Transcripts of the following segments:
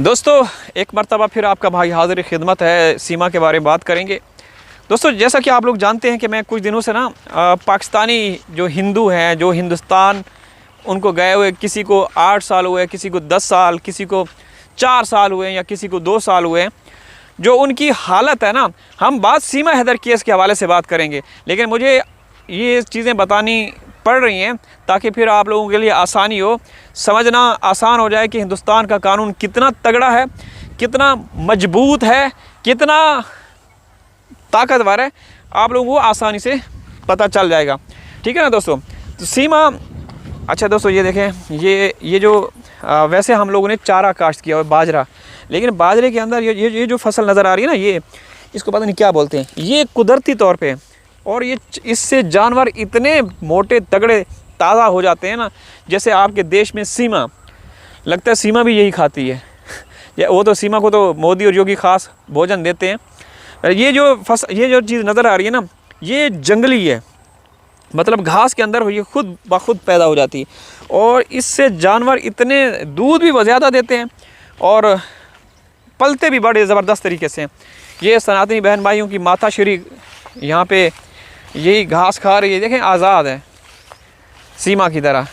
दोस्तों एक मरतबा फिर आपका भाई हाज़िर खिदमत है। सीमा के बारे में बात करेंगे। दोस्तों जैसा कि आप लोग जानते हैं कि मैं कुछ दिनों से पाकिस्तानी जो हिंदू हैं, जो हिंदुस्तान उनको गए हुए, किसी को 8 साल हुए, किसी को 10 साल, किसी को 4 साल हुए या किसी को 2 साल हुए, जो उनकी हालत है ना, हम बात सीमा हैदर केस के हवाले से बात करेंगे। लेकिन मुझे ये चीज़ें बतानी पड़ रही हैं ताकि फिर आप लोगों के लिए आसानी हो, समझना आसान हो जाए कि हिंदुस्तान का कानून कितना तगड़ा है, कितना मजबूत है, कितना ताकतवर है। आप लोगों को आसानी से पता चल जाएगा। ठीक है ना दोस्तों। तो सीमा, अच्छा दोस्तों ये देखें, ये जो वैसे हम लोगों ने चारा काश्त किया हुआ बाजरा, लेकिन बाजरे के अंदर ये जो फसल नज़र आ रही है ना, ये इसको पता नहीं क्या बोलते हैं, ये कुदरती तौर पे, और ये इससे जानवर इतने मोटे तगड़े ताज़ा हो जाते हैं ना, जैसे आपके देश में सीमा, लगता है सीमा भी यही खाती है। वो तो सीमा को तो मोदी और योगी ख़ास भोजन देते हैं। ये जो चीज़ नज़र आ रही है ना, ये जंगली है, मतलब घास के अंदर ये खुद ब खुद पैदा हो जाती है, और इससे जानवर इतने दूध भी ज़्यादा देते हैं और पलते भी बड़े ज़बरदस्त तरीके से। ये सनातनी बहन भाइयों की माता श्री यहाँ पे यही घास खा रही है। देखें, आज़ाद है सीमा की तरह,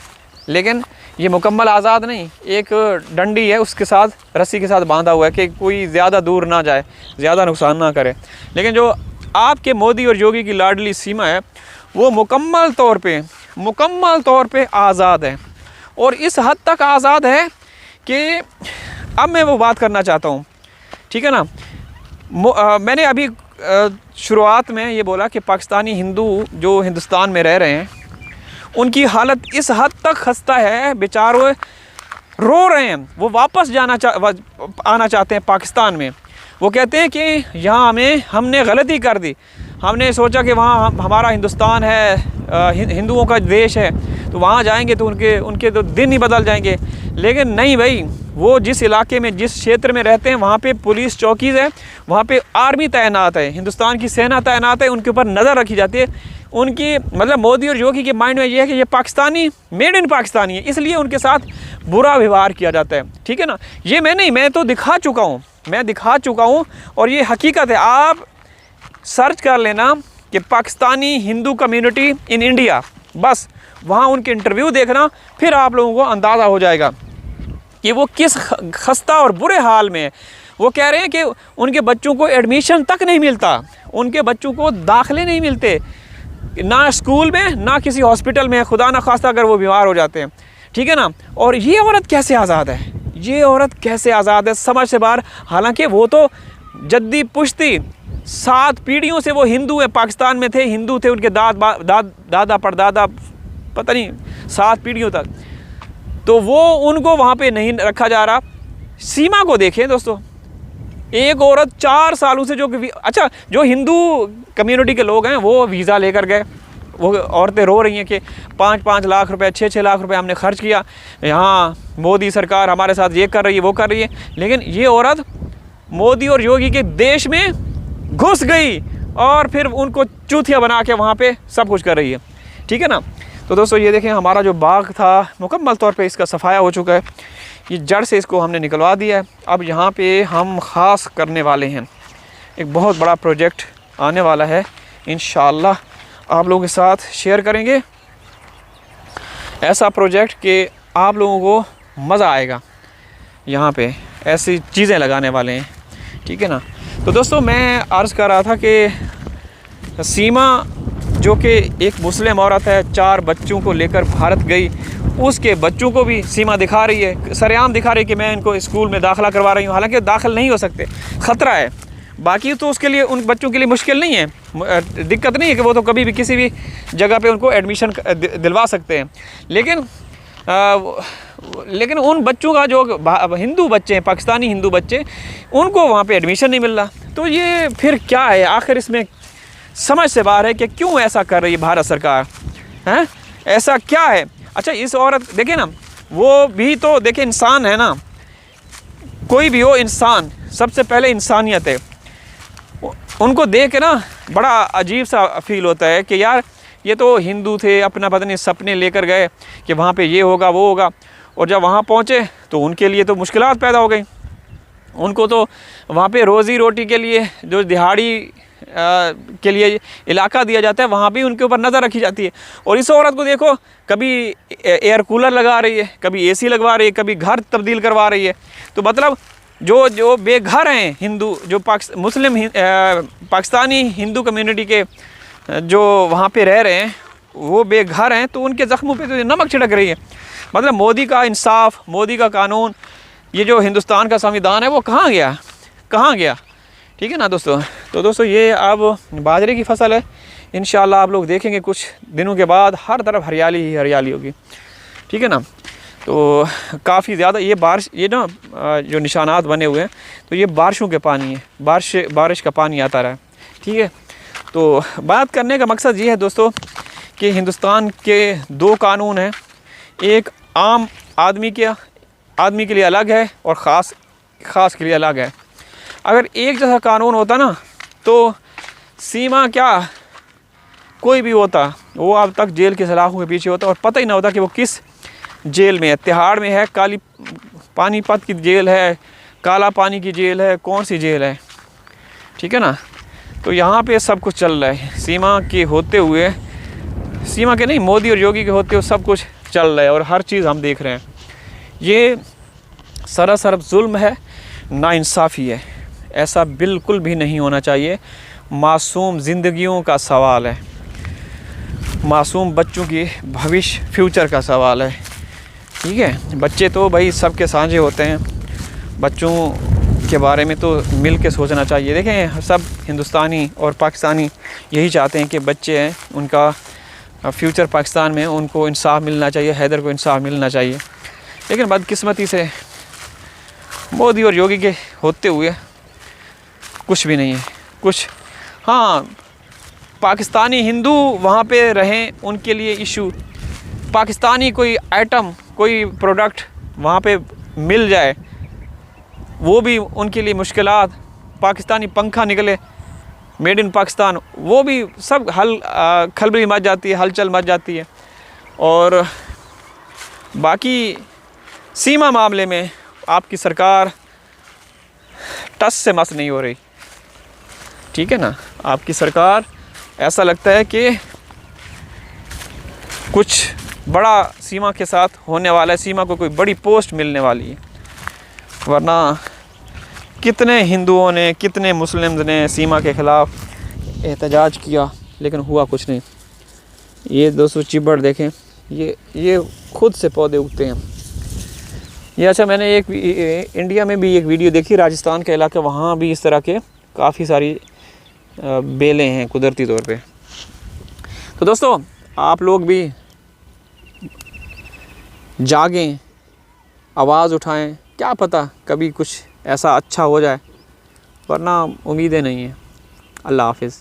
लेकिन ये मुकम्मल आज़ाद नहीं, एक डंडी है उसके साथ, रस्सी के साथ बांधा हुआ है कि कोई ज़्यादा दूर ना जाए, ज़्यादा नुकसान ना करे। लेकिन जो आपके मोदी और योगी की लाडली सीमा है, वो मुकम्मल तौर पे आज़ाद है, और इस हद तक आज़ाद है कि अब मैं वो बात करना चाहता हूँ। ठीक है ना। मैंने अभी शुरुआत में ये बोला कि पाकिस्तानी हिंदू जो हिंदुस्तान में रह रहे हैं, उनकी हालत इस हद तक खस्ता है, बेचारे रो रहे हैं। वो वापस आना चाहते हैं पाकिस्तान में। वो कहते हैं कि यहाँ हमने गलती कर दी, हमने सोचा कि वहाँ हमारा हिंदुस्तान है, हिंदुओं का देश है, तो वहाँ जाएंगे तो उनके तो दिन ही बदल जाएंगे। लेकिन नहीं भाई, वो जिस इलाके में, जिस क्षेत्र में रहते हैं, वहाँ पे पुलिस चौकीज़ है, वहाँ पे आर्मी तैनात है, हिंदुस्तान की सेना तैनात है, उनके ऊपर नज़र रखी जाती है। उनकी मतलब मोदी और योगी के माइंड में ये है कि ये पाकिस्तानी, मेड इन पाकिस्तानी है, इसलिए उनके साथ बुरा व्यवहार किया जाता है। ठीक है ना। ये मैं तो दिखा चुका हूँ, और ये हकीकत है। आप सर्च कर लेना कि Pakistani Hindu community in India, बस वहाँ उनके इंटरव्यू देखना, फिर आप लोगों को अंदाज़ा हो जाएगा कि वो किस खस्ता और बुरे हाल में है। वो कह रहे हैं कि उनके बच्चों को एडमिशन तक नहीं मिलता, उनके बच्चों को दाखिले नहीं मिलते, ना स्कूल में ना किसी हॉस्पिटल में, खुदा ना खास्ता अगर वो बीमार हो जाते हैं। ठीक है ना। और ये औरत कैसे आज़ाद है, समझ से बाहर। हालांकि वो तो जद्दी पुश्ती 7 पीढ़ियों से वो हिंदू है, पाकिस्तान में थे, हिंदू थे, उनके दादा परदादा, पता नहीं 7 पीढ़ियों तक, तो वो उनको वहाँ पे नहीं रखा जा रहा। सीमा को देखें दोस्तों, एक औरत 4 सालों से जो हिंदू कम्युनिटी के लोग हैं वो वीज़ा लेकर गए, वो औरतें रो रही हैं कि 5-5 लाख रुपए, 6-6 लाख रुपए हमने खर्च किया, यहाँ मोदी सरकार हमारे साथ ये कर रही है, वो कर रही है। लेकिन ये औरत मोदी और योगी के देश में घुस गई और फिर उनको चूतिया बना के वहाँ पे सब कुछ कर रही है। ठीक है ना। तो दोस्तों ये देखें, हमारा जो बाग था मुकम्मल तौर पे इसका सफाया हो चुका है, ये जड़ से इसको हमने निकलवा दिया है। अब यहाँ पे हम ख़ास करने वाले हैं, एक बहुत बड़ा प्रोजेक्ट आने वाला है, इंशाअल्लाह आप लोगों के साथ शेयर करेंगे। ऐसा प्रोजेक्ट कि आप लोगों को मज़ा आएगा, यहाँ पे ऐसी चीज़ें लगाने वाले हैं। ठीक है ना। तो दोस्तों मैं अर्ज़ कर रहा था कि सीमा जो कि एक मुस्लिम औरत है, 4 बच्चों को लेकर भारत गई, उसके बच्चों को भी सीमा दिखा रही है, सरेआम दिखा रही है कि मैं इनको स्कूल में दाखिला करवा रही हूँ। हालांकि दाखिल नहीं हो सकते, ख़तरा है। बाकी तो उसके लिए, उन बच्चों के लिए मुश्किल नहीं है, दिक्कत नहीं है कि वो तो कभी भी किसी भी जगह पे उनको एडमिशन दिलवा सकते हैं। लेकिन उन बच्चों का जो हिंदू बच्चे हैं, पाकिस्तानी हिंदू बच्चे, उनको वहाँ पे एडमिशन नहीं मिल रहा। तो ये फिर क्या है आखिर, इसमें समझ से बाहर है कि क्यों ऐसा कर रही है भारत सरकार, हैं? ऐसा क्या है। अच्छा, इस औरत देखें ना, वो भी तो देखें इंसान है ना, कोई भी हो इंसान, सबसे पहले इंसानियत है। उनको देख के ना बड़ा अजीब सा फील होता है कि यार ये तो हिंदू थे, अपना पता नहीं सपने लेकर गए कि वहाँ पे ये होगा वो होगा, और जब वहाँ पहुँचे तो उनके लिए तो मुश्किलात पैदा हो गई। उनको तो वहाँ पे रोज़ी रोटी के लिए जो दिहाड़ी के लिए इलाका दिया जाता है, वहाँ भी उनके ऊपर नज़र रखी जाती है। और इस औरत को देखो, कभी एयर कूलर लगा रही है, कभी एसी लगवा रही है, कभी घर तब्दील करवा रही है। तो मतलब जो बेघर हैं हिंदू, जो मुस्लिम पाकिस्तानी हिंदू कम्युनिटी के जो वहाँ पे रह रहे हैं, वो बेघर हैं, तो उनके ज़ख्मों पे तो नमक छिड़क रही है। मतलब मोदी का इंसाफ, मोदी का कानून, ये जो हिंदुस्तान का संविधान है वो कहाँ गया, कहाँ गया? ठीक है ना दोस्तों। तो दोस्तों ये अब बाजरे की फ़सल है, इंशाल्लाह आप लोग देखेंगे कुछ दिनों के बाद हर तरफ हरियाली ही हरियाली होगी। ठीक है ना। तो काफ़ी ज़्यादा ये बारिश, ये ना जो निशानात बने हुए हैं, तो ये बारिशों के पानी है, बारिश का पानी आता रहा है। ठीक है। तो बात करने का मकसद ये है दोस्तों कि हिंदुस्तान के 2 कानून हैं, एक आम आदमी के लिए अलग है और ख़ास के लिए अलग है। अगर एक जैसा कानून होता ना, तो सीमा क्या कोई भी होता, वो अब तक जेल के सलाखों के पीछे होता और पता ही ना होता कि वो किस जेल में है। तिहाड़ में है, पानीपत की जेल है, काला पानी की जेल है, कौन सी जेल है। ठीक है ना। तो यहाँ पे सब कुछ चल रहा है सीमा के होते हुए, सीमा के नहीं, मोदी और योगी के होते हुए सब कुछ चल रहा है और हर चीज़ हम देख रहे हैं। ये सरासर जुल्म है, नाइंसाफ़ी है। ऐसा बिल्कुल भी नहीं होना चाहिए। मासूम ज़िंदगियों का सवाल है, मासूम बच्चों की भविष्य, फ्यूचर का सवाल है। ठीक है। बच्चे तो भाई सबके साझे होते हैं, बच्चों के बारे में तो मिल के सोचना चाहिए। देखें, सब हिंदुस्तानी और पाकिस्तानी यही चाहते हैं कि बच्चे हैं, उनका फ्यूचर पाकिस्तान में, उनको इंसाफ मिलना चाहिए, हैदर को इंसाफ मिलना चाहिए। लेकिन बदकिस्मती से मोदी और योगी के होते हुए कुछ भी नहीं है। कुछ, हाँ, पाकिस्तानी हिंदू वहाँ पे रहें, उनके लिए इशू, पाकिस्तानी कोई आइटम, कोई प्रोडक्ट वहाँ पे मिल जाए, वो भी उनके लिए मुश्किलात। पाकिस्तानी पंखा निकले मेड इन पाकिस्तान, वो भी सब खलबली मच जाती है, हलचल मच जाती है। और बाकी सीमा मामले में आपकी सरकार टस से मस नहीं हो रही। ठीक है ना। आपकी सरकार, ऐसा लगता है कि कुछ बड़ा सीमा के साथ होने वाला है, सीमा को कोई बड़ी पोस्ट मिलने वाली है। वरना कितने हिंदुओं ने, कितने मुस्लिम्स ने सीमा के ख़िलाफ़ एहतजाज किया, लेकिन हुआ कुछ नहीं। ये दोस्तों चिबड़ देखें, ये खुद से पौधे उगते हैं। ये अच्छा, मैंने एक इंडिया में भी एक वीडियो देखी, राजस्थान के इलाके, वहाँ भी इस तरह के काफ़ी सारी बेलें हैं कुदरती तौर पे। तो दोस्तों आप लोग भी जागें, आवाज़ उठाएं, क्या पता कभी कुछ ऐसा अच्छा हो जाए, वरना उम्मीदें नहीं हैं। अल्लाह हाफ़िज़।